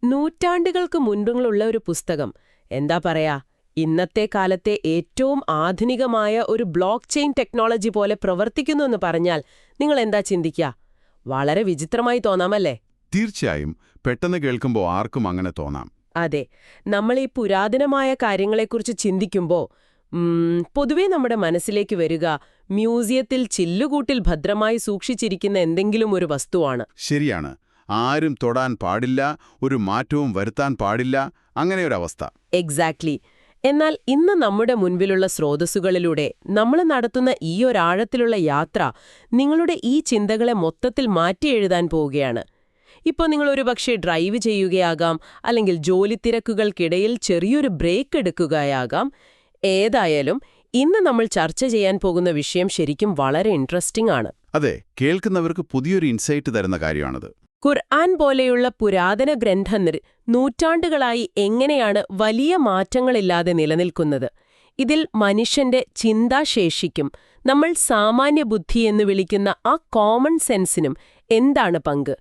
നൂറ്റാണ്ടുകൾക്ക് മുൻപുള്ള ഒരു പുസ്തകം, എന്താ പറയാ, ഇന്നത്തെ കാലത്തെ ഏറ്റവും ആധുനികമായ ഒരു ബ്ലോക്ക് ചെയിൻ ടെക്നോളജി പോലെ പ്രവർത്തിക്കുന്നു എന്ന് പറഞ്ഞാൽ നിങ്ങൾ എന്താ ചിന്തിക്കുക? വളരെ വിചിത്രമായി തോന്നാമല്ലേ? തീർച്ചയായും, പെട്ടെന്ന് കേൾക്കുമ്പോൾ ആർക്കും അങ്ങനെ തോന്നാം. അതെ, നമ്മൾ ഈ പുരാതനമായ കാര്യങ്ങളെക്കുറിച്ച് ചിന്തിക്കുമ്പോൾ പൊതുവെ നമ്മുടെ മനസ്സിലേക്ക് വരിക മ്യൂസിയത്തിൽ ചില്ലുകൂട്ടിൽ ഭദ്രമായി സൂക്ഷിച്ചിരിക്കുന്ന എന്തെങ്കിലും ഒരു വസ്തുവാണ്. ശരിയാണ്. ആരും തൊടാൻ പാടില്ല, ഒരു മാറ്റവും വരുത്താൻ പാടില്ല, അങ്ങനെയൊരവസ്ഥ. എക്സാക്ട്ലി. എന്നാൽ ഇന്ന് നമ്മുടെ മുൻപിലുള്ള സ്രോതസ്സുകളിലൂടെ നമ്മൾ നടത്തുന്ന ഈ ഒരാഴത്തിലുള്ള യാത്ര നിങ്ങളുടെ ഈ ചിന്തകളെ മൊത്തത്തിൽ മാറ്റി എഴുതാൻ പോവുകയാണ്. ഇപ്പോൾ നിങ്ങൾ ഒരുപക്ഷെ ഡ്രൈവ് ചെയ്യുകയാകാം, അല്ലെങ്കിൽ ജോലി തിരക്കുകൾക്കിടയിൽ ചെറിയൊരു ബ്രേക്ക് എടുക്കുകയാകാം. ഏതായാലും ഇന്ന് നമ്മൾ ചർച്ച ചെയ്യാൻ പോകുന്ന വിഷയം ശരിക്കും വളരെ ഇൻട്രസ്റ്റിംഗ് ആണ്. അതെ, കേൾക്കുന്നവർക്ക് പുതിയൊരു ഇൻസൈറ്റ് തരുന്ന കാര്യമാണത്. ഖുർആൻ പോലെയുള്ള പുരാതന ഗ്രന്ഥം നൂറ്റാണ്ടുകളായി എങ്ങനെയാണ് വലിയ മാറ്റങ്ങളില്ലാതെ നിലനിൽക്കുന്നത്? ഇതിൽ മനുഷ്യന്റെ ചിന്താശേഷിക്കും നമ്മൾ സാമാന്യ ബുദ്ധി എന്ന് വിളിക്കുന്ന ആ കോമൺ സെൻസിനും എന്താണ് പങ്ക്?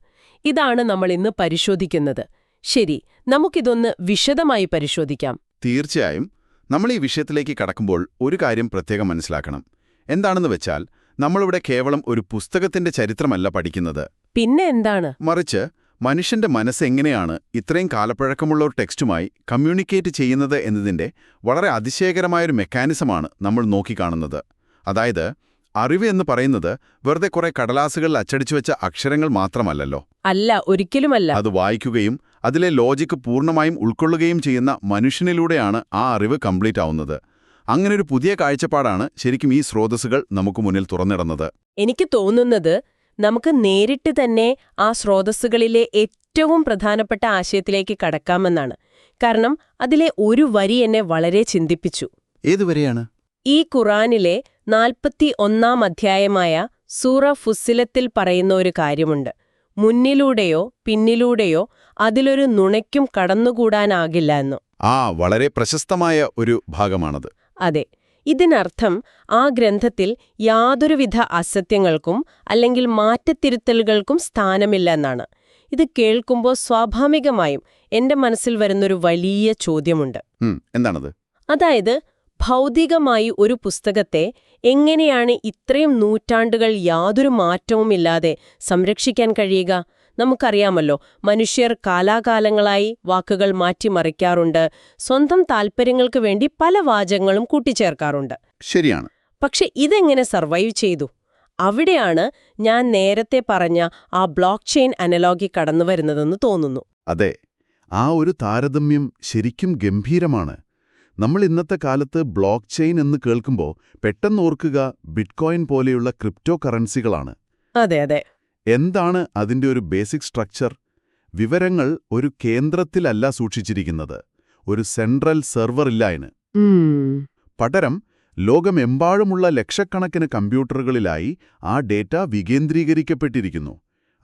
ഇതാണ് നമ്മൾ ഇന്ന് പരിശോധിക്കുന്നത്. ശരി, നമുക്കിതൊന്ന് വിശദമായി പരിശോധിക്കാം. തീർച്ചയായും. നമ്മൾ ഈ വിഷയത്തിലേക്ക് കടക്കുമ്പോൾ ഒരു കാര്യം പ്രത്യേകം മനസ്സിലാക്കണം. എന്താണെന്ന് വെച്ചാൽ, നമ്മളിവിടെ കേവലം ഒരു പുസ്തകത്തിന്റെ ചരിത്രമല്ല പഠിക്കുന്നത്. പിന്നെ എന്താണ്? മറിച്ച് മനുഷ്യന്റെ മനസ്സെങ്ങനെയാണ് ഇത്രയും കാലപ്പഴക്കമുള്ള ഒരു ടെക്സ്റ്റുമായി കമ്മ്യൂണിക്കേറ്റ് ചെയ്യുന്നത് എന്നതിന്റെ വളരെ അതിശയകരമായൊരു മെക്കാനിസമാണ് നമ്മൾ നോക്കിക്കാണുന്നത്. അതായത്, അറിവ് എന്ന് പറയുന്നത് വെറുതെ കുറെ കടലാസുകളിൽ അച്ചടിച്ചു വെച്ച അക്ഷരങ്ങൾ മാത്രമല്ലല്ലോ. അല്ല, ഒരിക്കലുമല്ല. അത് വായിക്കുകയും അതിലെ ലോജിക്ക് പൂർണ്ണമായും ഉൾക്കൊള്ളുകയും ചെയ്യുന്ന മനുഷ്യനിലൂടെയാണ് ആ അറിവ് കംപ്ലീറ്റ് ആവുന്നത്. അങ്ങനൊരു പുതിയ കാഴ്ചപ്പാടാണ് ശരിക്കും ഈ സ്രോതസ്സുകൾ നമുക്ക് മുന്നിൽ തുറന്നിടുന്നത്. എനിക്ക് തോന്നുന്നത് നമുക്ക് നേരിട്ട് തന്നെ ആ സ്രോതസ്സുകളിലെ ഏറ്റവും പ്രധാനപ്പെട്ട ആശയത്തിലേക്ക് കടക്കാമെന്നാണ്. കാരണം അതിലെ ഒരു വരി എന്നെ വളരെ ചിന്തിപ്പിച്ചു. ഏതു വരെയാണ്? ഈ ഖുറാനിലെ 41-ാം അധ്യായമായ സൂറ ഫുസ്സിലത്തിൽ പറയുന്ന ഒരു കാര്യമുണ്ട്. മുന്നിലൂടെയോ പിന്നിലൂടെയോ അതിലൊരു നുണയ്ക്കും കടന്നുകൂടാനാകില്ല എന്ന്. വളരെ പ്രശസ്തമായ ഒരു ഭാഗമാണത്. അതെ, ഇതിനർത്ഥം ആ ഗ്രന്ഥത്തിൽ യാതൊരുവിധ അസത്യങ്ങൾക്കും അല്ലെങ്കിൽ മാറ്റത്തിരുത്തലുകൾക്കും സ്ഥാനമില്ല എന്നാണ്. ഇത് കേൾക്കുമ്പോൾ സ്വാഭാവികമായും എന്റെ മനസ്സിൽ വരുന്നൊരു വലിയ ചോദ്യമുണ്ട്. എന്താണത്? അതായത്, ഭൗതികമായി ഒരു പുസ്തകത്തെ എങ്ങനെയാണ് ഇത്രയും നൂറ്റാണ്ടുകൾ യാതൊരു മാറ്റവുമില്ലാതെ സംരക്ഷിക്കാൻ കഴിയുക? നമുക്കറിയാമല്ലോ, മനുഷ്യർ കാലാകാലങ്ങളായി വാക്കുകൾ മാറ്റിമറിക്കാറുണ്ട്, സ്വന്തം താൽപ്പര്യങ്ങൾക്ക് വേണ്ടി പല വാചകങ്ങളും കൂട്ടിച്ചേർക്കാറുണ്ട്. ശരിയാണ്. പക്ഷെ ഇതെങ്ങനെ സർവൈവ് ചെയ്തു? അവിടെയാണ് ഞാൻ നേരത്തെ പറഞ്ഞ ആ ബ്ലോക്ക് ചെയിൻ അനലോഗി കടന്നുവരുന്നതെന്ന് തോന്നുന്നു. അതെ, ആ ഒരു താരതമ്യം ശരിക്കും ഗംഭീരമാണ്. നമ്മൾ ഇന്നത്തെ കാലത്ത് ബ്ലോക്ക് ചെയിൻ എന്ന് കേൾക്കുമ്പോൾ പെട്ടെന്ന് ഓർക്കുക ബിറ്റ്കോയിൻ പോലെയുള്ള ക്രിപ്റ്റോ കറൻസികളാണ്. അതെ അതെ. എന്താണ് അതിന്റെ ഒരു ബേസിക് സ്ട്രക്ചർ? വിവരങ്ങൾ ഒരു കേന്ദ്രത്തിലല്ല സൂക്ഷിച്ചിരിക്കുന്നത്, ഒരു സെൻട്രൽ സെർവർ ഇല്ലായിന്. പകരം ലോകമെമ്പാടുമുള്ള ലക്ഷക്കണക്കിന് കമ്പ്യൂട്ടറുകളിലായി ആ ഡേറ്റ വികേന്ദ്രീകരിക്കപ്പെട്ടിരിക്കുന്നു.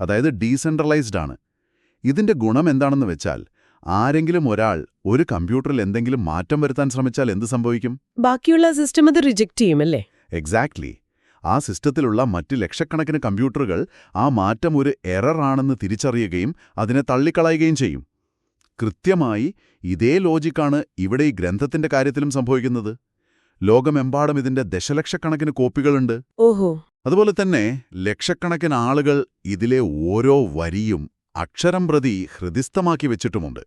അതായത് ഡീസെൻട്രലൈസ്ഡ് ആണ്. ഇതിന്റെ ഗുണം എന്താണെന്ന് വെച്ചാൽ, ആരെങ്കിലും ഒരാൾ ഒരു കമ്പ്യൂട്ടറിൽ എന്തെങ്കിലും മാറ്റം വരുത്താൻ ശ്രമിച്ചാൽ എന്ത് സംഭവിക്കും? ബാക്കിയുള്ള സിസ്റ്റം അത് റിജക്റ്റ് ചെയ്യുമല്ലേ? എക്സാക്ട്ലി. ആ സിസ്റ്റത്തിലുള്ള മറ്റ് ലക്ഷക്കണക്കിന് കമ്പ്യൂട്ടറുകൾ ആ മാറ്റം ഒരു എറർ ആണെന്ന് തിരിച്ചറിയുകയും അതിനെ തള്ളിക്കളയുകയും ചെയ്യും. കൃത്യമായി ഇതേ ലോജിക്കാണ് ഇവിടെ ഈ ഗ്രന്ഥത്തിന്റെ കാര്യത്തിലും സംഭവിക്കുന്നത്. ലോകമെമ്പാടും ഇതിന്റെ ദശലക്ഷക്കണക്കിന് കോപ്പികളുണ്ട്. ഓഹോ. അതുപോലെ തന്നെ ലക്ഷക്കണക്കിന് ആളുകൾ ഇതിലെ ഓരോ വരിയും അക്ഷരം പ്രതി ഹൃദിസ്ഥമാക്കി വെച്ചിട്ടുമുണ്ട്.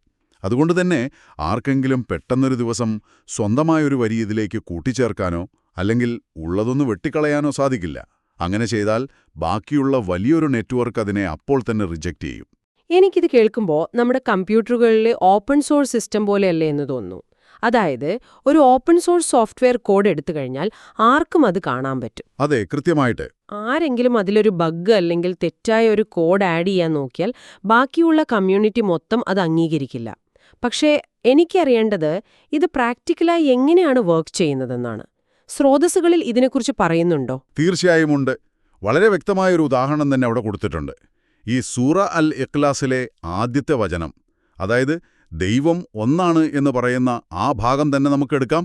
അതുകൊണ്ടുതന്നെ ആർക്കെങ്കിലും പെട്ടെന്നൊരു ദിവസം സ്വന്തമായൊരു വരി ഇതിലേക്ക് കൂട്ടിച്ചേർക്കാനോ അല്ലെങ്കിൽ ഉള്ളതൊന്ന് വെട്ടിക്കളയാനോ സാധിക്കില്ല. അങ്ങനെ ചെയ്താൽ ബാക്കിയുള്ള വലിയൊരു നെറ്റ്വർക്ക് അതിനെ അപ്പോൾ തന്നെ റിജക്റ്റ് ചെയ്യും. എനിക്കിത് കേൾക്കുമ്പോൾ നമ്മുടെ കമ്പ്യൂട്ടറുകളിലെ ഓപ്പൺ സോഴ്സ് സിസ്റ്റം പോലെയല്ലേ എന്ന് തോന്നുന്നു. അതായത്, ഒരു ഓപ്പൺ സോഴ്സ് സോഫ്റ്റ്വെയർ കോഡ് എടുത്തു കഴിഞ്ഞാൽ ആർക്കും അത് കാണാൻ പറ്റും. അതെ, കൃത്യമായിട്ട്. ആരെങ്കിലും അതിലൊരു ബഗ് അല്ലെങ്കിൽ തെറ്റായ ഒരു കോഡ് ആഡ് ചെയ്യാൻ നോക്കിയാൽ ബാക്കിയുള്ള കമ്മ്യൂണിറ്റി മൊത്തം അത് അംഗീകരിക്കില്ല. പക്ഷേ എനിക്കറിയേണ്ടത് ഇത് പ്രാക്ടിക്കലായി എങ്ങനെയാണ് വർക്ക് ചെയ്യുന്നതെന്നാണ്. സ്രോതസ്സുകളിൽ ഇതിനെക്കുറിച്ച് പറയുന്നുണ്ടോ? തീർച്ചയായും ഉണ്ട്. വളരെ വ്യക്തമായൊരു ഉദാഹരണം തന്നെ അവിടെ കൊടുത്തിട്ടുണ്ട്. ഈ സൂറ അൽ ഇഖ്ലാസിലെ ആദ്യത്തെ വചനം, അതായത് ദൈവം ഒന്നാണ് എന്ന് പറയുന്ന ആ ഭാഗം തന്നെ നമുക്കെടുക്കാം.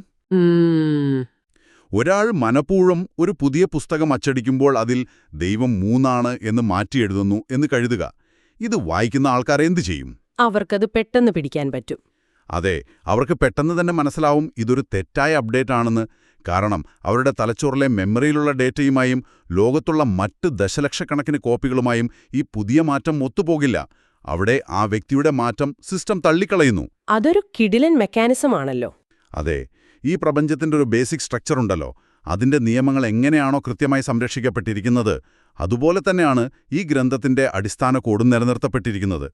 ഒരാൾ മനഃപൂർവ്വം ഒരു പുതിയ പുസ്തകം അച്ചടിക്കുമ്പോൾ അതിൽ ദൈവം 3 എന്ന് മാറ്റി എഴുതുന്നു എന്ന് കരുതുക. ഇത് വായിക്കുന്ന ആൾക്കാർ എന്തു ചെയ്യും? അവർക്കത് പെട്ടെന്ന് പിടിക്കാൻ പറ്റും. അതെ, അവർക്ക് പെട്ടെന്ന് തന്നെ മനസ്സിലാവും ഇതൊരു തെറ്റായ അപ്ഡേറ്റ് ആണെന്ന്. കാരണം അവരുടെ തലച്ചോറിലെ മെമ്മറിയിലുള്ള ഡേറ്റയുമായും ലോകത്തുള്ള മറ്റ് ദശലക്ഷക്കണക്കിന് കോപ്പികളുമായും ഈ പുതിയ മാറ്റം ഒത്തുപോകില്ല. അവിടെ ആ വ്യക്തിയുടെ മാറ്റം സിസ്റ്റം തള്ളിക്കളയുന്നു. അതൊരു കിടിലൻ മെക്കാനിസമാണല്ലോ. അതെ, ഈ പ്രപഞ്ചത്തിന്റെ ഒരു ബേസിക് സ്ട്രക്ചർ ഉണ്ടല്ലോ, അതിന്റെ നിയമങ്ങൾ എങ്ങനെയാണോ കൃത്യമായി സംരക്ഷിക്കപ്പെട്ടിരിക്കുന്നത്, അതുപോലെ തന്നെയാണ് ഈ ഗ്രന്ഥത്തിന്റെ അടിസ്ഥാന കോഡും നിലനിർത്തപ്പെട്ടിരിക്കുന്നത്.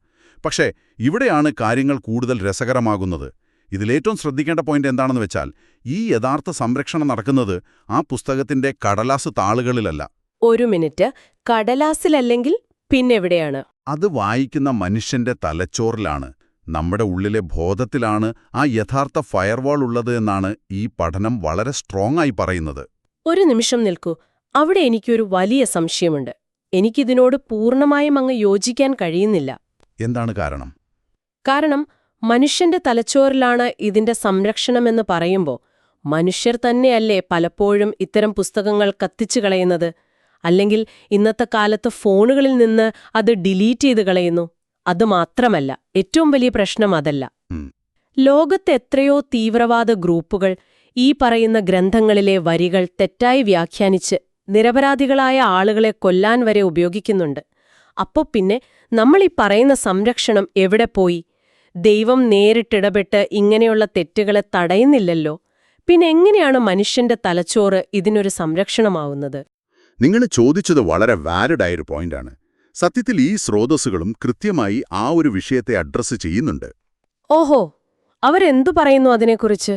പക്ഷേ ഇവിടെയാണ് കാര്യങ്ങൾ കൂടുതൽ രസകരമാകുന്നത്. ഇതിലേറ്റവും ശ്രദ്ധിക്കേണ്ട പോയിന്റ് എന്താണെന്ന് വെച്ചാൽ, ഈ യഥാർത്ഥ സംരക്ഷണം നടക്കുന്നത് ആ പുസ്തകത്തിന്റെ കടലാസ് താളുകളിലല്ല. ഒരു മിനിറ്റ്, കടലാസിലല്ലെങ്കിൽ പിന്നെവിടെയാണ്? അത് വായിക്കുന്ന മനുഷ്യന്റെ തലച്ചോറിലാണ്, നമ്മുടെ ഉള്ളിലെ ബോധത്തിലാണ് ആ യഥാർത്ഥ ഫയർവാൾ ഉള്ളത് എന്നാണ് ഈ പഠനം വളരെ സ്ട്രോങ് ആയി പറയുന്നത്. ഒരു നിമിഷം നിൽക്കൂ, അവിടെ എനിക്കൊരു വലിയ സംശയമുണ്ട്. എനിക്കിതിനോട് പൂർണ്ണമായും അങ്ങ് യോജിക്കാൻ കഴിയുന്നില്ല. എന്താണ് കാരണം? കാരണം മനുഷ്യന്റെ തലച്ചോറിലാണ് ഇതിന്റെ സംരക്ഷണമെന്ന് പറയുമ്പോൾ മനുഷ്യർ തന്നെയല്ലേ പലപ്പോഴും ഇത്തരം പുസ്തകങ്ങൾ കത്തിച്ചു കളയുന്നത്? അല്ലെങ്കിൽ ഇന്നത്തെ കാലത്ത് ഫോണുകളിൽ നിന്ന് അത് ഡിലീറ്റ് ചെയ്ത് കളയുന്നു? അതുമാത്രമല്ല, ഏറ്റവും വലിയ പ്രശ്നം അതല്ല. ലോകത്ത് എത്രയോ തീവ്രവാദ ഗ്രൂപ്പുകൾ ഈ പറയുന്ന ഗ്രന്ഥങ്ങളിലെ വരികൾ തെറ്റായി വ്യാഖ്യാനിച്ച് നിരപരാധികളായ ആളുകളെ കൊല്ലാൻ വരെ ഉപയോഗിക്കുന്നുണ്ട്. അപ്പോ പിന്നെ നമ്മളീ പറയുന്ന സംരക്ഷണം എവിടെ പോയി? ദൈവം നേരിട്ടിടപെട്ട് ഇങ്ങനെയുള്ള തെറ്റുകളെ തടയുന്നില്ലല്ലോ. പിന്നെ എങ്ങനെയാണ് മനുഷ്യന്റെ തലച്ചോറ് ഇതിനൊരു സംരക്ഷണമാവുന്നത്? നിങ്ങൾ ചോദിച്ചത് വളരെ വാലിഡായൊരു പോയിന്റാണ്. സത്യത്തിൽ ഈ സ്രോതസ്സുകളും കൃത്യമായി ആ ഒരു വിഷയത്തെ അഡ്രസ്സ് ചെയ്യുന്നുണ്ട്. ഓഹോ, അവരെന്തു പറയുന്നു അതിനെക്കുറിച്ച്?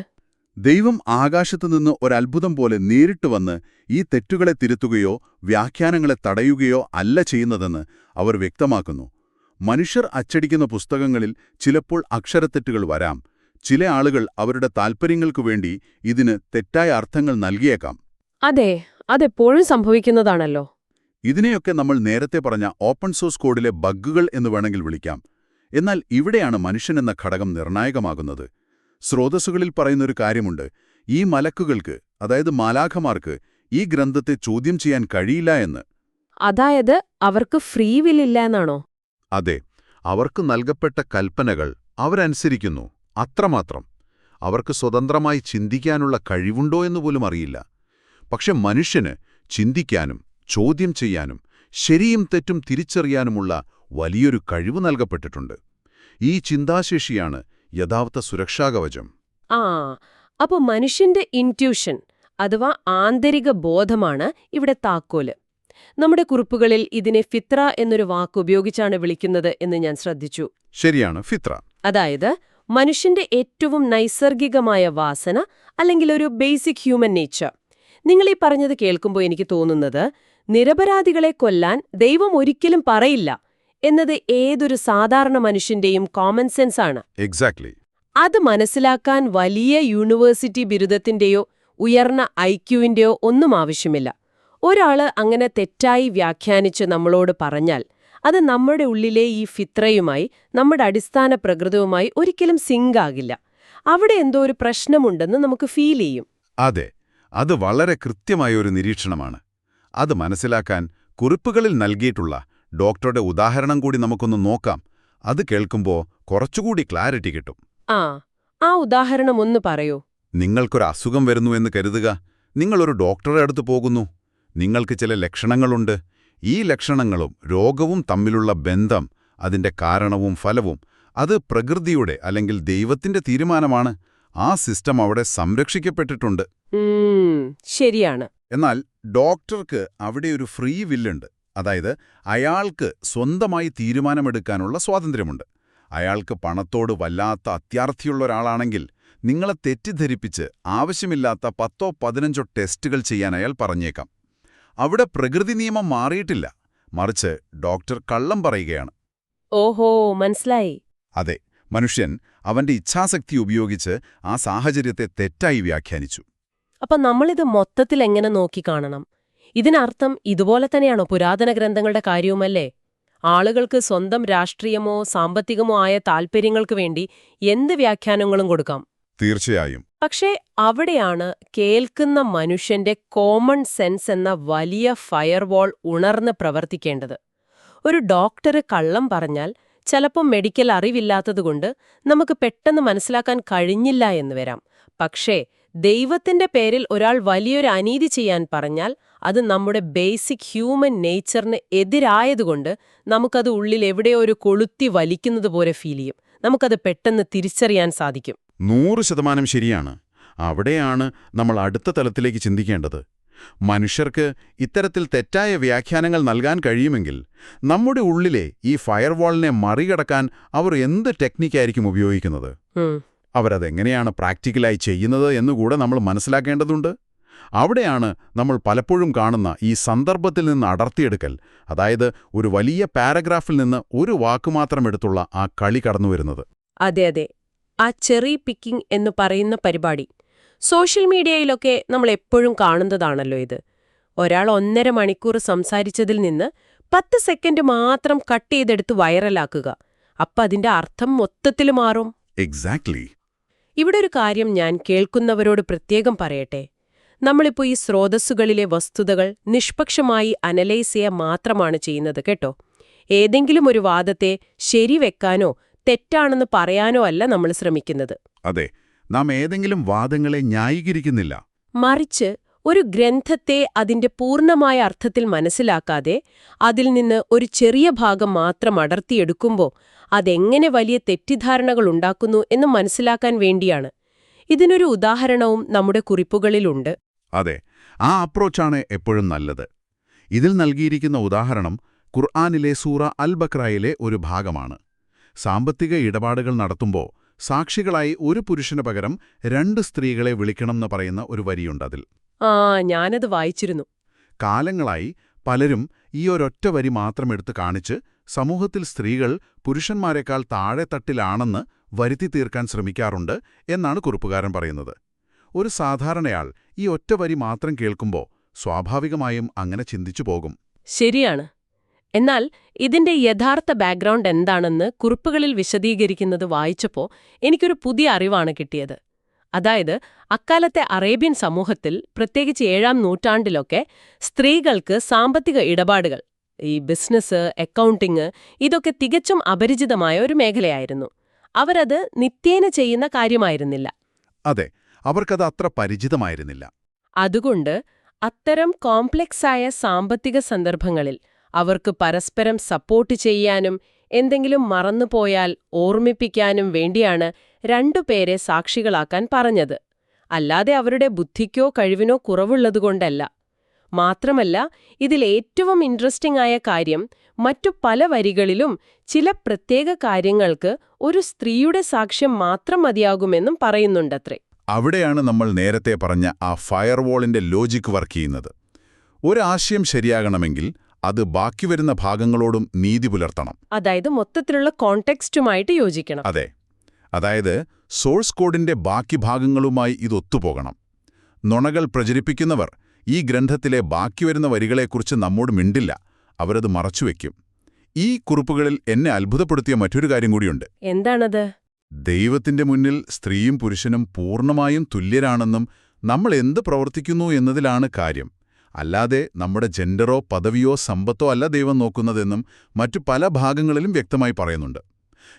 ദൈവം ആകാശത്തുനിന്ന് ഒരത്ഭുതം പോലെ നേരിട്ട് വന്ന് ഈ തെറ്റുകളെ തിരുത്തുകയോ വ്യാഖ്യാനങ്ങളെ തടയുകയോ അല്ല ചെയ്യുന്നതെന്ന് അവർ വ്യക്തമാക്കുന്നു. മനുഷ്യർ അച്ചടിക്കുന്ന പുസ്തകങ്ങളിൽ ചിലപ്പോൾ അക്ഷരത്തെറ്റുകൾ വരാം. ചില ആളുകൾ അവരുടെ താൽപ്പര്യങ്ങൾക്കു വേണ്ടി ഇതിന് തെറ്റായ അർത്ഥങ്ങൾ നൽകിയേക്കാം. അതെ, അതെപ്പോഴും സംഭവിക്കുന്നതാണല്ലോ. ഇതിനെയൊക്കെ നമ്മൾ നേരത്തെ പറഞ്ഞ ഓപ്പൺ സോഴ്സ് കോഡിലെ ബഗ്ഗുകൾ എന്ന് വേണമെങ്കിൽ വിളിക്കാം. എന്നാൽ ഇവിടെയാണ് മനുഷ്യനെന്ന ഘടകം നിർണായകമാകുന്നത്. സ്രോതസ്സുകളിൽ പറയുന്നൊരു കാര്യമുണ്ട്. ഈ മലക്കുകൾക്ക്, അതായത് മാലാഖമാർക്ക്, ഈ ഗ്രന്ഥത്തെ ചോദ്യം ചെയ്യാൻ കഴിയില്ല എന്ന്. അതായത് അവർക്ക് ഫ്രീ വില്ലില്ല എന്നാണോ? അതെ, അവർക്ക് നൽകപ്പെട്ട കൽപ്പനകൾ അവരനുസരിക്കുന്നു, അത്രമാത്രം. അവർക്ക് സ്വതന്ത്രമായി ചിന്തിക്കാനുള്ള കഴിവുണ്ടോ എന്നുപോലും അറിയില്ല. പക്ഷെ മനുഷ്യന് ചിന്തിക്കാനും ചോദ്യം ചെയ്യാനും ശരിയും തെറ്റും തിരിച്ചറിയാനുമുള്ള വലിയൊരു കഴിവ് നൽകപ്പെട്ടിട്ടുണ്ട്. ഈ ചിന്താശേഷിയാണ് യഥാർത്ഥ സുരക്ഷാകവചം. അപ്പോൾ മനുഷ്യന്റെ ഇൻറ്റ്യൂഷൻ അഥവാ ആന്തരിക ബോധമാണ് ഇവിടെ താക്കോല്. നമ്മുടെ കുറിപ്പുകളിൽ ഇതിനെ ഫിത്ര എന്നൊരു വാക്ക് ഉപയോഗിച്ചാണ് വിളിക്കുന്നത് എന്ന് ഞാൻ ശ്രദ്ധിച്ചു. ശരിയാണ്, ഫിത്ര. അതായത് മനുഷ്യന്റെ ഏറ്റവും നൈസർഗികമായ വാസന, അല്ലെങ്കിൽ ഒരു ബേസിക് ഹ്യൂമൻ നേച്ചർ. നിങ്ങളീ പറഞ്ഞത് കേൾക്കുമ്പോൾ എനിക്ക് തോന്നുന്നത്, നിരപരാധികളെ കൊല്ലാൻ ദൈവം ഒരിക്കലും പറയില്ല എന്നത് ഏതൊരു സാധാരണ മനുഷ്യന്റെയും കോമൺ സെൻസ് ആണ്. എക്സാക്ട്ലി. അത് മനസ്സിലാക്കാൻ വലിയ യൂണിവേഴ്സിറ്റി ബിരുദത്തിന്റെയോ ഉയർന്ന ഐക്യുവിന്റെയോ ഒന്നും ആവശ്യമില്ല. ഒരാള് അങ്ങനെ തെറ്റായി വ്യാഖ്യാനിച്ച് നമ്മളോട് പറഞ്ഞാൽ അത് നമ്മുടെ ഉള്ളിലെ ഈ ഫിത്രയുമായി, നമ്മുടെ അടിസ്ഥാന പ്രകൃതവുമായി ഒരിക്കലും സിങ്ക് ആകില്ല. അവിടെ എന്തോ ഒരു പ്രശ്നമുണ്ടെന്ന് നമുക്ക് ഫീൽ ചെയ്യും. അതെ, അത് വളരെ കൃത്യമായ ഒരു നിരീക്ഷണമാണ്. അത് മനസ്സിലാക്കാൻ കുറിപ്പുകളിൽ നൽകിയിട്ടുള്ള ഡോക്ടറുടെ ഉദാഹരണം കൂടി നമുക്കൊന്ന് നോക്കാം. അത് കേൾക്കുമ്പോൾ കുറച്ചുകൂടി ക്ലാരിറ്റി കിട്ടും. ആ ഉദാഹരണം ഒന്ന് പറയൂ. നിങ്ങൾക്കൊരു അസുഖം വരുന്നു എന്ന് കരുതുക. നിങ്ങളൊരു ഡോക്ടറുടെ അടുത്ത് പോകുന്നു. നിങ്ങൾക്ക് ചില ലക്ഷണങ്ങളുണ്ട്. ഈ ലക്ഷണങ്ങളും രോഗവും തമ്മിലുള്ള ബന്ധം, അതിന്റെ കാരണവും ഫലവും, അത് പ്രകൃതിയുടെ അല്ലെങ്കിൽ ദൈവത്തിന്റെ തീരുമാനമാണ്. ആ സിസ്റ്റം അവിടെ സംരക്ഷിക്കപ്പെട്ടിട്ടുണ്ട്. ശരിയാണ്. എന്നാൽ ഡോക്ടർക്ക് അവിടെ ഒരു ഫ്രീ വില്ലുണ്ട്. അതായത് അയാൾക്ക് സ്വന്തമായി തീരുമാനമെടുക്കാനുള്ള സ്വാതന്ത്ര്യമുണ്ട്. അയാൾക്ക് പണത്തോട് വല്ലാത്ത അത്യാർത്തിയുള്ള ഒരാളാണെങ്കിൽ നിങ്ങളെ തെറ്റിദ്ധരിപ്പിച്ച് ആവശ്യമില്ലാത്ത 10-15 ടെസ്റ്റുകൾ ചെയ്യാൻ അയാൾ പറഞ്ഞേക്കാം. അവിടെ പ്രകൃതി നിയമം മാറിയിട്ടില്ല, മറിച്ച് ഡോക്ടർ കള്ളം പറയുകയാണ്. ഓഹോ, മനസ്സിലായി. അതെ, മനുഷ്യൻ അവന്റെ ഇച്ഛാശക്തി ഉപയോഗിച്ച് ആ സാഹചര്യത്തെ തെറ്റായി വ്യാഖ്യാനിച്ചു. അപ്പൊ നമ്മളിത് മൊത്തത്തിൽ എങ്ങനെ നോക്കിക്കാണണം? ഇതിനർത്ഥം ഇതുപോലെ തന്നെയാണോ പുരാതന ഗ്രന്ഥങ്ങളുടെ കാര്യവുമല്ലേ? ആളുകൾക്ക് സ്വന്തം രാഷ്ട്രീയമോ സാമ്പത്തികമോ ആയ താൽപ്പര്യങ്ങൾക്ക് വേണ്ടി എന്ത് വ്യാഖ്യാനങ്ങളും കൊടുക്കാം. തീർച്ചയായും. പക്ഷേ അവിടെയാണ് കേൾക്കുന്ന മനുഷ്യന്റെ കോമൺ സെൻസ് എന്ന വലിയ ഫയർവാൾ ഉണർന്ന് പ്രവർത്തിക്കേണ്ടത്. ഒരു ഡോക്ടർ കള്ളം പറഞ്ഞാൽ ചിലപ്പോൾ മെഡിക്കൽ അറിവില്ലാത്തതുകൊണ്ട് നമുക്ക് പെട്ടെന്ന് മനസ്സിലാക്കാൻ കഴിഞ്ഞില്ല എന്ന് വരാം. പക്ഷേ ദൈവത്തിന്റെ പേരിൽ ഒരാൾ വലിയൊരു അനീതി ചെയ്യാൻ പറഞ്ഞാൽ അത് നമ്മുടെ ബേസിക് ഹ്യൂമൻ നേച്ചറിന് എതിരായതുകൊണ്ട് നമുക്കത് ഉള്ളിൽ എവിടെയോ ഒരു കൊളുത്തി വലിക്കുന്നത് പോലെ ഫീൽ ചെയ്യും. നമുക്കത് പെട്ടെന്ന് തിരിച്ചറിയാൻ സാധിക്കും. 100% ശരിയാണ്. അവിടെയാണ് നമ്മൾ അടുത്ത തലത്തിലേക്ക് ചിന്തിക്കേണ്ടത്. മനുഷ്യർക്ക് ഇത്തരത്തിൽ തെറ്റായ വ്യാഖ്യാനങ്ങൾ നൽകാൻ കഴിയുമെങ്കിൽ നമ്മുടെ ഉള്ളിലെ ഈ ഫയർവാളിനെ മറികടക്കാൻ അവർ എന്ത് ടെക്നിക്കായിരിക്കും ഉപയോഗിക്കുന്നത്? അവരതെങ്ങനെയാണ് പ്രാക്ടിക്കലായി ചെയ്യുന്നത് എന്നുകൂടെ നമ്മൾ മനസ്സിലാക്കേണ്ടതുണ്ട്. അവിടെയാണ് നമ്മൾ പലപ്പോഴും കാണുന്ന ഈ സന്ദർഭത്തിൽ നിന്ന് അടർത്തിയെടുക്കൽ, അതായത് ഒരു വലിയ പാരഗ്രാഫിൽ നിന്ന് ഒരു വാക്കുമാത്രം എടുത്തുള്ള ആ കളി കടന്നുവരുന്നത്. അതെ അതെ, ആ ചെറി പിക്കിംഗ് എന്ന് പറയുന്ന പരിപാടി സോഷ്യൽ മീഡിയയിലൊക്കെ നമ്മൾ എപ്പോഴും കാണുന്നതാണല്ലോ ഇത്. ഒരാൾ 1.5 മണിക്കൂർ സംസാരിച്ചതിൽ നിന്ന് 10 സെക്കൻഡ് മാത്രം കട്ട് ചെയ്തെടുത്ത് വൈറലാക്കുക. അപ്പം അതിന്റെ അർത്ഥം മൊത്തത്തിൽ മാറും. എക്സാക്ട്ലി. ഇവിടെ ഒരു കാര്യം ഞാൻ കേൾക്കുന്നവരോട് പ്രത്യേകം പറയട്ടെ. നമ്മളിപ്പോൾ ഈ സ്രോതസ്സുകളിലെ വസ്തുതകൾ നിഷ്പക്ഷമായി അനലൈസ് ചെയ്യുക മാത്രമാണ് ചെയ്യുന്നത് കേട്ടോ. ഏതെങ്കിലും ഒരു വാദത്തെ ശരിവെക്കാനോ തെറ്റാണെന്ന് പറയാനോ അല്ല നമ്മൾ ശ്രമിക്കുന്നത്. അതെ, നാം ഏതെങ്കിലും വാദങ്ങളെ ന്യായീകരിക്കുന്നില്ല. മറിച്ച് ഒരു ഗ്രന്ഥത്തെ അതിന്റെ പൂർണ്ണമായ അർത്ഥത്തിൽ മനസ്സിലാക്കാതെ അതിൽ നിന്ന് ഒരു ചെറിയ ഭാഗം മാത്രം അടർത്തിയെടുക്കുമ്പോൾ അതെങ്ങനെ വലിയ തെറ്റിദ്ധാരണകൾ ഉണ്ടാക്കുന്നു എന്ന് മനസ്സിലാക്കാൻ വേണ്ടിയാണ്. ഇതിനൊരു ഉദാഹരണവും നമ്മുടെ കുറിപ്പുകളിലുണ്ട്. അതെ, ആ അപ്രോച്ചാണ് എപ്പോഴും നല്ലത്. ഇതിൽ നൽകിയിരിക്കുന്ന ഉദാഹരണം ഖുർആനിലെ സൂറ അൽ ബഖറയിലെ ഒരു ഭാഗമാണ്. സാമ്പത്തിക ഇടപാടുകൾ നടത്തുമ്പോൾ സാക്ഷികളായി ഒരു പുരുഷന് പകരം 2 സ്ത്രീകളെ വിളിക്കണമെന്ന് പറയുന്ന ഒരു വരിയുണ്ടതിൽ. ഞാനത് വായിച്ചിരുന്നു. കാലങ്ങളായി പലരും ഈ ഒരൊറ്റ വരി മാത്രം എടുത്ത് കാണിച്ച് സമൂഹത്തിൽ സ്ത്രീകൾ പുരുഷന്മാരെക്കാൾ താഴെത്തട്ടിലാണെന്ന് വരുത്തി തീർക്കാൻ ശ്രമിക്കാറുണ്ട് എന്നാണ് കുറിപ്പുകാരൻ പറയുന്നത്. ഒരു സാധാരണയാൾ ഈ ഒറ്റ വരി മാത്രം കേൾക്കുമ്പോൾ സ്വാഭാവികമായും അങ്ങനെ ചിന്തിച്ചു പോകും. ശരിയാണ്. എന്നാൽ ഇതിന്റെ യഥാർത്ഥ ബാക്ക്ഗ്രൗണ്ട് എന്താണെന്ന് കുറിപ്പുകളിൽ വിശദീകരിക്കുന്നത് വായിച്ചപ്പോൾ എനിക്കൊരു പുതിയ അറിവാണ് കിട്ടിയത്. അതായത് അക്കാലത്തെ അറേബ്യൻ സമൂഹത്തിൽ, പ്രത്യേകിച്ച് 7-ാം നൂറ്റാണ്ടിലൊക്കെ സ്ത്രീകൾക്ക് സാമ്പത്തിക ഇടപാടുകൾ, ഈ ബിസിനസ്, അക്കൗണ്ടിങ്, ഇതൊക്കെ തികച്ചും അപരിചിതമായ ഒരു മേഖലയായിരുന്നു. അവരത് നിത്യേന ചെയ്യുന്ന കാര്യമായിരുന്നില്ല. അതെ, അവർക്കത് അത്ര പരിചിതമായിരുന്നില്ല. അതുകൊണ്ട് അത്തരം കോംപ്ലക്സായ സാമ്പത്തിക സന്ദർഭങ്ങളിൽ അവർക്ക് പരസ്പരം സപ്പോർട്ട് ചെയ്യാനും എന്തെങ്കിലും മറന്നുപോയാൽ ഓർമ്മിപ്പിക്കാനും വേണ്ടിയാണ് 2 പേരെ സാക്ഷികളാക്കാൻ പറഞ്ഞത്. അല്ലാതെ അവരുടെ ബുദ്ധിക്കോ കഴിവിനോ കുറവുള്ളതുകൊണ്ടല്ല. മാത്രമല്ല, ഇതിൽ ഏറ്റവും ഇൻട്രസ്റ്റിംഗ് ആയ കാര്യം, മറ്റു പല വരികളിലും ചില പ്രത്യേക കാര്യങ്ങൾക്ക് ഒരു സ്ത്രീയുടെ സാക്ഷ്യം മാത്രം മതിയാകുമെന്നും പറയുന്നുണ്ടത്രേ. അവിടെയാണ് നമ്മൾ നേരത്തെ പറഞ്ഞ ആ ഫയർവാളിന്റെ ലോജിക് വർക്ക് ചെയ്യുന്നത്. ഒരാശയം ശരിയാകണമെങ്കിൽ അത് ബാക്കി വരുന്ന ഭാഗങ്ങളോടും നീതി പുലർത്തണം. അതായത് മൊത്തത്തിലുള്ള കോണ്ടെക്സ്റ്റുമായിട്ട് യോജിക്കണം. അതെ, അതായത് സോഴ്സ് കോഡിന്റെ ബാക്കി ഭാഗങ്ങളുമായി ഇതൊത്തുപോകണം. നുണകൾ പ്രചരിപ്പിക്കുന്നവർ ഈ ഗ്രന്ഥത്തിലെ ബാക്കി വരുന്ന വരികളെക്കുറിച്ച് നമ്മോട് മിണ്ടില്ല, അവരത് മറച്ചുവെക്കും. ഈ കുറിപ്പുകളിൽ എന്നെ അത്ഭുതപ്പെടുത്തിയ മറ്റൊരു കാര്യം കൂടിയുണ്ട്. എന്താണത്? ദൈവത്തിന്റെ മുന്നിൽ സ്ത്രീയും പുരുഷനും പൂർണ്ണമായും തുല്യരാണെന്നും നമ്മൾ എന്ത് പ്രവർത്തിക്കുന്നു എന്നതിലാണ് കാര്യം, അല്ലാതെ നമ്മുടെ ജെൻഡറോ പദവിയോ സമ്പത്തോ അല്ല ദൈവം നോക്കുന്നതെന്നും മറ്റു പല ഭാഗങ്ങളിലും വ്യക്തമായി പറയുന്നുണ്ട്.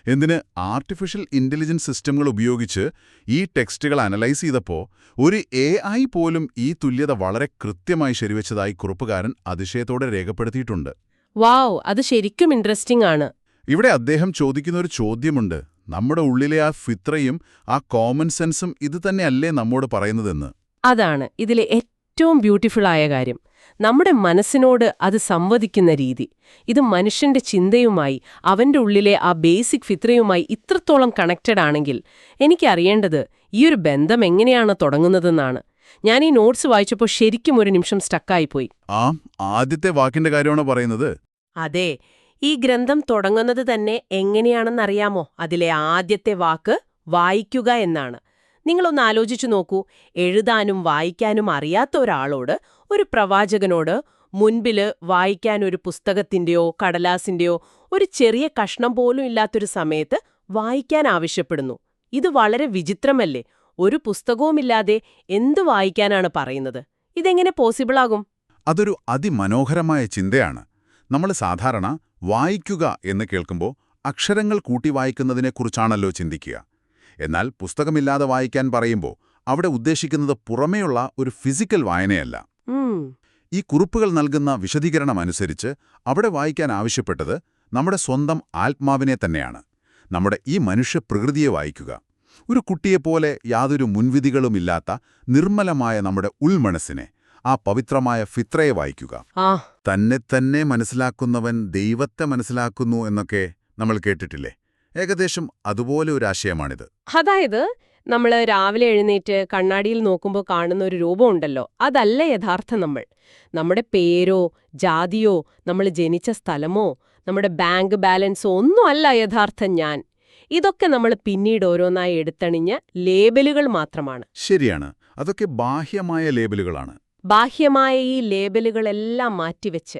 എന്തിന്, ആർട്ടിഫിഷ്യൽ ഇന്റലിജൻസ് സിസ്റ്റങ്ങൾ ഉപയോഗിച്ച് ഈ ടെക്സ്റ്റുകൾ അനലൈസ് ചെയ്തപ്പോൾ ഒരു AI പോലും ഈ തുല്യത വളരെ കൃത്യമായി ശരിവെച്ചതായി കുറിപ്പുകാരൻ അതിശയത്തോടെ രേഖപ്പെടുത്തിയിട്ടുണ്ട്. വാവ്, അത് ശരിക്കും ഇൻട്രസ്റ്റിംഗ് ആണ്. ഇവിടെ അദ്ദേഹം ചോദിക്കുന്നൊരു ചോദ്യമുണ്ട്. നമ്മുടെ ഉള്ളിലെ ആ ഫിത്രയും ആ കോമൺ സെൻസും ഇത് തന്നെയല്ലേ നമ്മോട് പറയുന്നതെന്ന്. അതാണ് ഇതിലെ ഏറ്റവും ബ്യൂട്ടിഫുള്ളായ കാര്യം. നമ്മുടെ മനസ്സിനോട് അത് സംവദിക്കുന്ന രീതി. ഇത് മനുഷ്യന്റെ ചിന്തയുമായി, അവന്റെ ഉള്ളിലെ ആ ബേസിക് ഫിത്രയുമായി ഇത്രത്തോളം കണക്റ്റഡ് ആണെങ്കിൽ എനിക്കറിയേണ്ടത് ഈ ഒരു ബന്ധം എങ്ങനെയാണ് തുടങ്ങുന്നതെന്നാണ്. ഞാൻ ഈ നോട്ട്സ് വായിച്ചപ്പോൾ ശരിക്കും ഒരു നിമിഷം സ്റ്റക്കായിപ്പോയി. ആദ്യത്തെ വാക്കിന്റെ കാര്യമാണ് പറയുന്നത്. അതെ, ഈ ഗ്രന്ഥം തുടങ്ങുന്നത് തന്നെ എങ്ങനെയാണെന്നറിയാമോ? അതിലെ ആദ്യത്തെ വാക്ക് വായിക്കുക എന്നാണ്. നിങ്ങളൊന്ന് ആലോചിച്ചു നോക്കൂ. എഴുതാനും വായിക്കാനും അറിയാത്ത ഒരാളോട്, ഒരു പ്രവാചകനോട് മുൻപില് വായിക്കാൻ ഒരു പുസ്തകത്തിന്റെയോ കടലാസിന്റെയോ ഒരു ചെറിയ കഷ്ണം പോലും ഇല്ലാത്തൊരു സമയത്ത് വായിക്കാൻ ആവശ്യപ്പെടുന്നു. ഇത് വളരെ വിചിത്രമല്ലേ? ഒരു പുസ്തകവുമില്ലാതെ എന്തു വായിക്കാനാണ് പറയുന്നത്? ഇതെങ്ങനെ പോസിബിളാകും? അതൊരു അതിമനോഹരമായ ചിന്തയാണ്. നമ്മൾ സാധാരണ വായിക്കുക എന്ന് കേൾക്കുമ്പോൾ അക്ഷരങ്ങൾ കൂട്ടി വായിക്കുന്നതിനെക്കുറിച്ചാണല്ലോ ചിന്തിക്കുക. എന്നാൽ പുസ്തകമില്ലാതെ വായിക്കാൻ പറയുമ്പോൾ അവിടെ ഉദ്ദേശിക്കുന്നത് പുറമേയുള്ള ഒരു ഫിസിക്കൽ വായനയല്ല. ഈ കുറിപ്പുകൾ നൽകുന്ന വിശദീകരണമനുസരിച്ച് അവിടെ വായിക്കാൻ ആവശ്യപ്പെട്ടത് നമ്മുടെ സ്വന്തം ആത്മാവിനെ തന്നെയാണ്. നമ്മുടെ ഈ മനുഷ്യപ്രകൃതിയെ വായിക്കുക. ഒരു കുട്ടിയെപ്പോലെ യാതൊരു മുൻവിധികളുമില്ലാത്ത നിർമ്മലമായ നമ്മുടെ ഉൾമനസ്സിനെ, ആ പവിത്രമായ ഫിത്രയെ വായിക്കുക. തന്നെ മനസ്സിലാക്കുന്നവൻ ദൈവത്തെ മനസ്സിലാക്കുന്നു എന്നൊക്കെ നമ്മൾ കേട്ടിട്ടില്ലേ? ഏകദേശം അതുപോലെ ഒരു ആശയമാണിത്. അതായത് നമ്മൾ രാവിലെ എഴുന്നേറ്റ് കണ്ണാടിയിൽ നോക്കുമ്പോൾ കാണുന്ന ഒരു രൂപമുണ്ടല്ലോ, അതല്ല യഥാർത്ഥ നമ്മൾ. നമ്മുടെ പേരോ ജാതിയോ നമ്മൾ ജനിച്ച സ്ഥലമോ നമ്മുടെ ബാങ്ക് ബാലൻസോ ഒന്നുമല്ല യഥാർത്ഥ ഞാൻ. ഇതൊക്കെ നമ്മൾ പിന്നീട് ഓരോന്നായി എടുത്തണിഞ്ഞ ലേബലുകൾ മാത്രമാണ്. ശരിയാണ്, അതൊക്കെ ബാഹ്യമായ ലേബലുകളാണ്. ബാഹ്യമായ ഈ ലേബലുകളെല്ലാം മാറ്റിവെച്ച്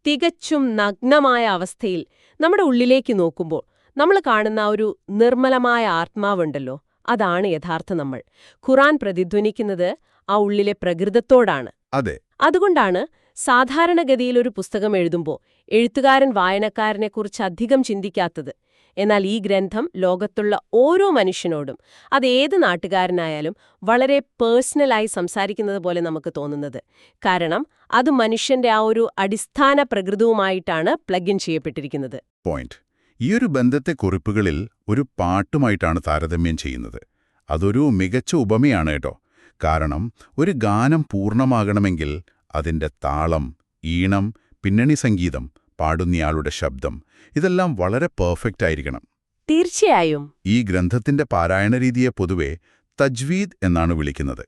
തികച്ചും നഗ്നമായ അവസ്ഥയിൽ നമ്മുടെ ഉള്ളിലേക്ക് നോക്കുമ്പോൾ നമ്മൾ കാണുന്ന ഒരു നിർമ്മലമായ ആത്മാവുണ്ടല്ലോ, അതാണ് യഥാർത്ഥ നമ്മൾ. ഖുറാൻ പ്രതിധ്വനിക്കുന്നത് ആ ഉള്ളിലെ പ്രകൃതത്തോടാണ്. അതെ. അതുകൊണ്ടാണ് സാധാരണഗതിയിൽ ഒരു പുസ്തകം എഴുതുമ്പോൾ എഴുത്തുകാരൻ വായനക്കാരനെക്കുറിച്ച് അധികം ചിന്തിക്കാത്തത്. എന്നാൽ ഈ ഗ്രന്ഥം ലോകത്തുള്ള ഓരോ മനുഷ്യനോടും, അതേത് നാട്ടുകാരനായാലും, വളരെ പേഴ്സണലായി സംസാരിക്കുന്നത് പോലെ നമുക്ക് തോന്നുന്നത്. കാരണം അത് മനുഷ്യന്റെ ആ ഒരു അടിസ്ഥാന പ്രകൃതവുമായിട്ടാണ് പ്ലഗ് ഇൻ ചെയ്യപ്പെട്ടിരിക്കുന്നത്. പോയിന്റ്. ഈയൊരു ബന്ധത്തെ കുറിപ്പുകളിൽ ഒരു പാട്ടുമായിട്ടാണ് താരതമ്യം ചെയ്യുന്നത്. അതൊരു മികച്ച ഉപമയാണ് കേട്ടോ. കാരണം ഒരു ഗാനം പൂർണ്ണമാകണമെങ്കിൽ അതിന്റെ താളം, ഈണം, പിന്നണി സംഗീതം, പാടുന്നയാളുടെ ശബ്ദം, ഇതെല്ലാം വളരെ പെർഫെക്റ്റ് ആയിരിക്കണം. തീർച്ചയായും. ഈ ഗ്രന്ഥത്തിന്റെ പാരായണ രീതിയെ പൊതുവെ തജ്വീദ് എന്നാണ് വിളിക്കുന്നത്.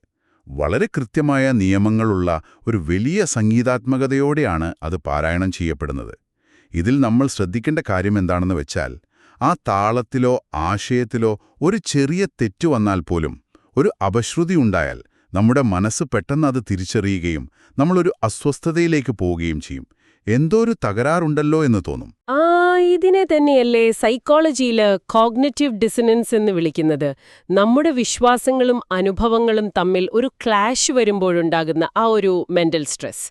വളരെ കൃത്യമായ നിയമങ്ങളുള്ള ഒരു വലിയ സംഗീതാത്മകതയോടെയാണ് അത് പാരായണം ചെയ്യപ്പെടുന്നത്. ഇതിൽ നമ്മൾ ശ്രദ്ധിക്കേണ്ട കാര്യം എന്താണെന്ന് വെച്ചാൽ, ആ താളത്തിലോ ആശയത്തിലോ ഒരു ചെറിയ തെറ്റു വന്നാൽ പോലും, ഒരു അപശ്രുതി ഉണ്ടായാൽ നമ്മുടെ മനസ്സ് പെട്ടെന്ന് അത് തിരിച്ചറിയുകയും നമ്മളൊരു അസ്വസ്ഥതയിലേക്ക് പോവുകയും ചെയ്യും. എന്തോ ഒരു തകരാറുണ്ടല്ലോ എന്ന് തോന്നും. ഇതിനെ തന്നെയല്ലേ സൈക്കോളജിയില് കോഗ്നിറ്റീവ് ഡിസനൻസ് എന്ന് വിളിക്കുന്നത്. നമ്മുടെ വിശ്വാസങ്ങളും അനുഭവങ്ങളും തമ്മിൽ ഒരു ക്ലാഷ് വരുമ്പോഴുണ്ടാകുന്ന ആ ഒരു മെന്റൽ സ്ട്രെസ്.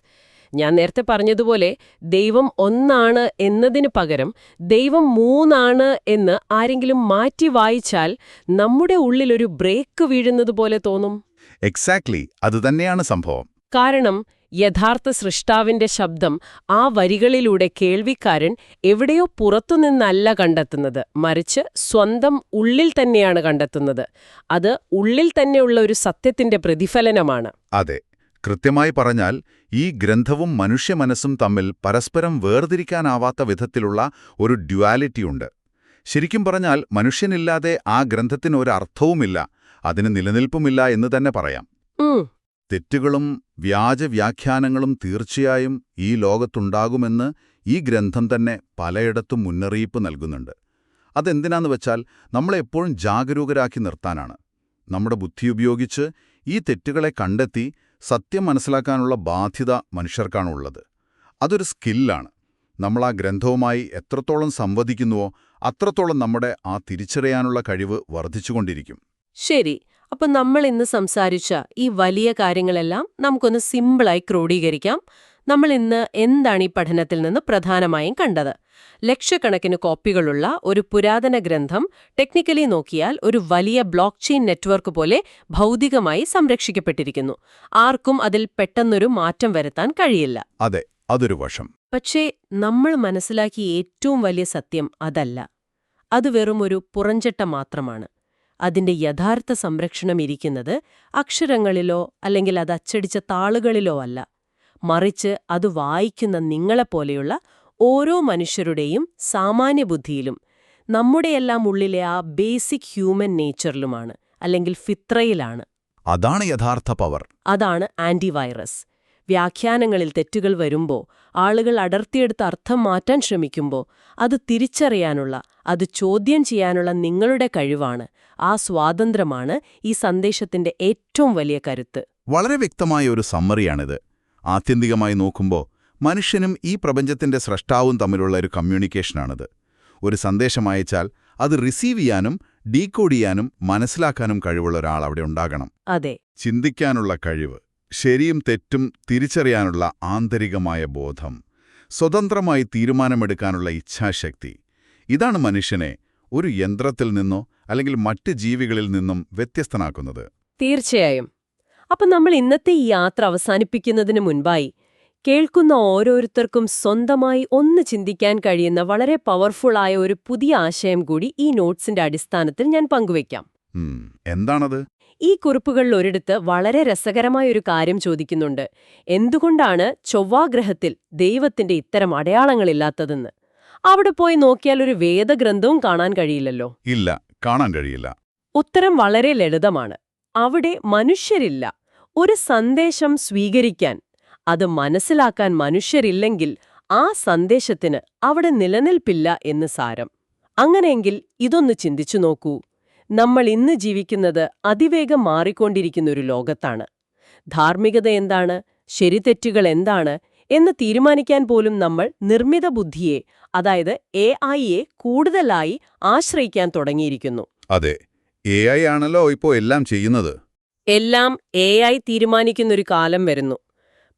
ഞാൻ നേരത്തെ പറഞ്ഞതുപോലെ ദൈവം ഒന്നാണ് എന്നതിന് പകരം ദൈവം മൂന്നാണ് എന്ന് ആരെങ്കിലും മാറ്റി വായിച്ചാൽ നമ്മുടെ ഉള്ളിലൊരു ബ്രേക്ക് വീഴുന്നതുപോലെ തോന്നും. എക്സാക്ട്ലി, അതുതന്നെയാണ് സംഭവം. കാരണം യഥാർത്ഥ സൃഷ്ടാവിന്റെ ശബ്ദം ആ വരികളിലൂടെ കേൾവിക്കാരൻ എവിടെയോ പുറത്തുനിന്നല്ല കണ്ടെത്തുന്നത്, മറിച്ച് സ്വന്തം ഉള്ളിൽ തന്നെയാണ് കണ്ടെത്തുന്നത്. അത് ഉള്ളിൽ തന്നെയുള്ള ഒരു സത്യത്തിന്റെ പ്രതിഫലനമാണ്. അതെ, കൃത്യമായി പറഞ്ഞാൽ ഈ ഗ്രന്ഥവും മനുഷ്യമനസ്സും തമ്മിൽ പരസ്പരം വേർതിരിക്കാനാവാത്ത വിധത്തിലുള്ള ഒരു ഡ്യുവാലിറ്റിയുണ്ട്. ശരിക്കും പറഞ്ഞാൽ മനുഷ്യനില്ലാതെ ആ ഗ്രന്ഥത്തിന് ഒരർത്ഥവുമില്ല, അതിന് നിലനിൽപ്പുമില്ല എന്ന് തന്നെ പറയാം. തെറ്റുകളും വ്യാജവ്യാഖ്യാനങ്ങളും തീർച്ചയായും ഈ ലോകത്തുണ്ടാകുമെന്ന് ഈ ഗ്രന്ഥം തന്നെ പലയിടത്തും മുന്നറിയിപ്പ് നൽകുന്നുണ്ട്. അതെന്തിനാന്ന് വെച്ചാൽ നമ്മളെപ്പോഴും ജാഗരൂകരാക്കി നിർത്താനാണ്. നമ്മുടെ ബുദ്ധി ഉപയോഗിച്ച് ഈ തെറ്റുകളെ കണ്ടെത്തി സത്യം മനസ്സിലാക്കാനുള്ള ബാധ്യത മനുഷ്യർക്കാണുള്ളത്. അതൊരു സ്കില്ലാണ്. നമ്മൾ ആ ഗ്രന്ഥവുമായി എത്രത്തോളം സംവദിക്കുന്നുവോ അത്രത്തോളം നമ്മുടെ ആ തിരിച്ചറിയാനുള്ള കഴിവ് വർദ്ധിച്ചുകൊണ്ടിരിക്കും. ശരി. അപ്പം നമ്മൾ ഇന്ന് സംസാരിച്ച ഈ വലിയ കാര്യങ്ങളെല്ലാം നമുക്കൊന്ന് സിമ്പിളായി ക്രോഡീകരിക്കാം. നമ്മൾ ഇന്ന് എന്താണ് ഈ പഠനത്തിൽ നിന്ന് പ്രധാനമായും കണ്ടത്? ലക്ഷക്കണക്കിന് കോപ്പികളുള്ള ഒരു പുരാതന ഗ്രന്ഥം ടെക്നിക്കലി നോക്കിയാൽ ഒരു വലിയ ബ്ലോക്ക് ചെയിൻ നെറ്റ്വർക്ക് പോലെ ഭൗതികമായി സംരക്ഷിക്കപ്പെട്ടിരിക്കുന്നു. ആർക്കും അതിൽ പെട്ടെന്നൊരു മാറ്റം വരുത്താൻ കഴിയില്ല. അതെ, അതൊരു വശം. പക്ഷേ നമ്മൾ മനസ്സിലാക്കിയ ഏറ്റവും വലിയ സത്യം അതല്ല. അത് വെറും ഒരു പുറംചട്ട മാത്രമാണ്. അതിന്റെ യഥാർത്ഥ സംരക്ഷണം ഇരിക്കുന്നത് അക്ഷരങ്ങളിലോ അല്ലെങ്കിൽ അത് അച്ചടിച്ച താളുകളിലോ അല്ല, മറിച്ച് അത് വായിക്കുന്ന നിങ്ങളെപ്പോലെയുള്ള ഓരോ മനുഷ്യരുടെയും സാമാന്യബുദ്ധിയിലും നമ്മുടെയെല്ലാം ഉള്ളിലെ ആ ബേസിക് ഹ്യൂമൻ നേച്ചറിലുമാണ്, അല്ലെങ്കിൽ ഫിത്രയിലാണ്. അതാണ് യഥാർത്ഥ പവർ. അതാണ് ആന്റിവൈറസ്. വ്യാഖ്യാനങ്ങളിൽ തെറ്റുകൾ വരുമ്പോൾ, ആളുകൾ അടർത്തിയെടുത്ത് അർത്ഥം മാറ്റാൻ ശ്രമിക്കുമ്പോൾ, അത് തിരിച്ചറിയാനുള്ള, അത് ചോദ്യം ചെയ്യാനുള്ള നിങ്ങളുടെ കഴിവാണ്, ആ സ്വാതന്ത്ര്യമാണ് ഈ സന്ദേശത്തിന്റെ ഏറ്റവും വലിയ കരുത്ത്. വളരെ വ്യക്തമായ ഒരു സമ്മറിയാണിത്. ആത്യന്തികമായി നോക്കുമ്പോൾ മനുഷ്യനും ഈ പ്രപഞ്ചത്തിന്റെ സ്രഷ്ടാവും തമ്മിലുള്ള ഒരു കമ്മ്യൂണിക്കേഷനാണിത്. ഒരു സന്ദേശം അയച്ചാൽ അത് റിസീവ് ചെയ്യാനും ഡീകോഡ് ചെയ്യാനും മനസ്സിലാക്കാനും കഴിവുള്ള ഒരാൾ അവിടെ ഉണ്ടാകണം. അതെ. ചിന്തിക്കാനുള്ള കഴിവ്, ശരിയും തെറ്റും തിരിച്ചറിയാനുള്ള ആന്തരികമായ ബോധം, സ്വതന്ത്രമായി തീരുമാനമെടുക്കാനുള്ള ഇച്ഛാശക്തി, ഇതാണ് മനുഷ്യനെ ഒരു യന്ത്രത്തിൽ നിന്നോ അല്ലെങ്കിൽ മറ്റ് ജീവികളിൽ നിന്നും വ്യത്യസ്തനാക്കുന്നത്. തീർച്ചയായും. അപ്പം നമ്മൾ ഇന്നത്തെ ഈ യാത്ര അവസാനിപ്പിക്കുന്നതിന് മുൻപായി കേൾക്കുന്ന ഓരോരുത്തർക്കും സ്വന്തമായി ഒന്ന് ചിന്തിക്കാൻ കഴിയുന്ന വളരെ പവർഫുള്ളായ ഒരു പുതിയ ആശയം കൂടി ഈ നോട്ട്സിന്റെ അടിസ്ഥാനത്തിൽ ഞാൻ പങ്കുവയ്ക്കാം. എന്താണത്? ഈ കുറിപ്പുകളിൽ ഒരിടത്ത് വളരെ രസകരമായ ഒരു കാര്യം ചോദിക്കുന്നുണ്ട്. എന്തുകൊണ്ടാണ് ചൊവ്വാഗ്രഹത്തിൽ ദൈവത്തിന്റെ ഇത്തരം അടയാളങ്ങളില്ലാത്തതെന്ന്? അവിടെ പോയി നോക്കിയാൽ ഒരു വേദഗ്രന്ഥവും കാണാൻ കഴിയില്ലല്ലോ. ഇല്ല, കാണാൻ കഴിയില്ല. ഉത്തരം വളരെ ലളിതമാണ്. അവിടെ മനുഷ്യരില്ല. ഒരു സന്ദേശം സ്വീകരിക്കാൻ, അത് മനസ്സിലാക്കാൻ മനുഷ്യരില്ലെങ്കിൽ ആ സന്ദേശത്തിന് അവിടെ നിലനിൽപ്പില്ല എന്ന് സാരം. അങ്ങനെയെങ്കിൽ ഇതൊന്ന് ചിന്തിച്ചു നോക്കൂ. നമ്മൾ ഇന്ന് ജീവിക്കുന്നത് അതിവേഗം മാറിക്കൊണ്ടിരിക്കുന്നൊരു ലോകത്താണ്. ധാർമ്മികത എന്താണ്, ശരിതെറ്റുകൾ എന്താണ് എന്ന് തീരുമാനിക്കാൻ പോലും നമ്മൾ നിർമ്മിത ബുദ്ധിയെ, അതായത് AI-യെ കൂടുതലായി ആശ്രയിക്കാൻ തുടങ്ങിയിരിക്കുന്നു. അതെ, AI ആണല്ലോ ഇപ്പോൾ എല്ലാം ചെയ്യുന്നത്. എല്ലാം AI തീരുമാനിക്കുന്നൊരു കാലം വരുന്നു.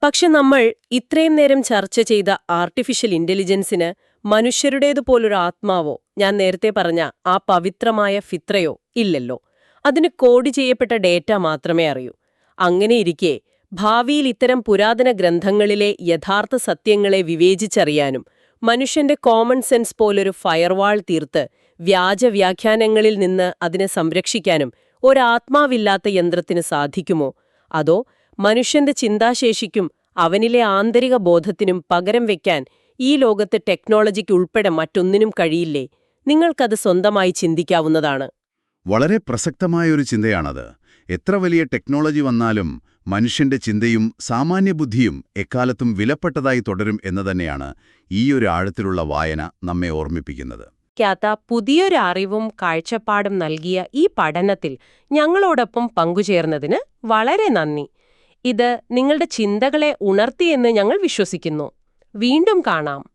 പക്ഷെ നമ്മൾ ഇത്രയും നേരം ചർച്ച ചെയ്ത ആർട്ടിഫിഷ്യൽ ഇന്റലിജൻസിന് മനുഷ്യരുടേതുപോലൊരു ആത്മാവോ, ഞാൻ നേരത്തെ പറഞ്ഞ ആ പവിത്രമായ ഫിത്രയോ ഇല്ലല്ലോ. അതിന് കോഡ് ചെയ്യപ്പെട്ട ഡേറ്റ മാത്രമേ അറിയൂ. അങ്ങനെയിരിക്കെ ഭാവിയിൽ ഇത്തരം പുരാതന ഗ്രന്ഥങ്ങളിലെ യഥാർത്ഥ സത്യങ്ങളെ വിവേചിച്ചറിയാനും മനുഷ്യന്റെ കോമൺ സെൻസ് പോലൊരു ഫയർവാൾ തീർത്ത് വ്യാജവ്യാഖ്യാനങ്ങളിൽ നിന്ന് അതിനെ സംരക്ഷിക്കാനും ഒരാത്മാവില്ലാത്ത യന്ത്രത്തിന് സാധിക്കുമോ? അതോ മനുഷ്യന്റെ ചിന്താശേഷിക്കും അവനിലെ ആന്തരിക ബോധത്തിനും പകരം വയ്ക്കാൻ ഈ ലോകത്ത് ടെക്നോളജിക്ക് ഉൾപ്പെടെ മറ്റൊന്നിനും കഴിയില്ലേ? നിങ്ങൾക്കത് സ്വന്തമായി ചിന്തിക്കാവുന്നതാണ്. വളരെ പ്രസക്തമായൊരു ചിന്തയാണത്. എത്ര വലിയ ടെക്നോളജി വന്നാലും മനുഷ്യന്റെ ചിന്തയും സാമാന്യബുദ്ധിയും എക്കാലത്തും വിലപ്പെട്ടതായി തുടരും എന്നതന്നെയാണ് ഈയൊരു ആഴത്തിലുള്ള വായന നമ്മെ ഓർമ്മിപ്പിക്കുന്നത്. പുതിയൊരു അറിവും കാഴ്ചപ്പാടും നൽകിയ ഈ പഠനത്തിൽ ഞങ്ങളോടൊപ്പം പങ്കുചേർന്നതിന് വളരെ നന്ദി. ഇത് നിങ്ങളുടെ ചിന്തകളെ ഉണർത്തിയെന്ന് ഞങ്ങൾ വിശ്വസിക്കുന്നു. വീണ്ടും കാണാം.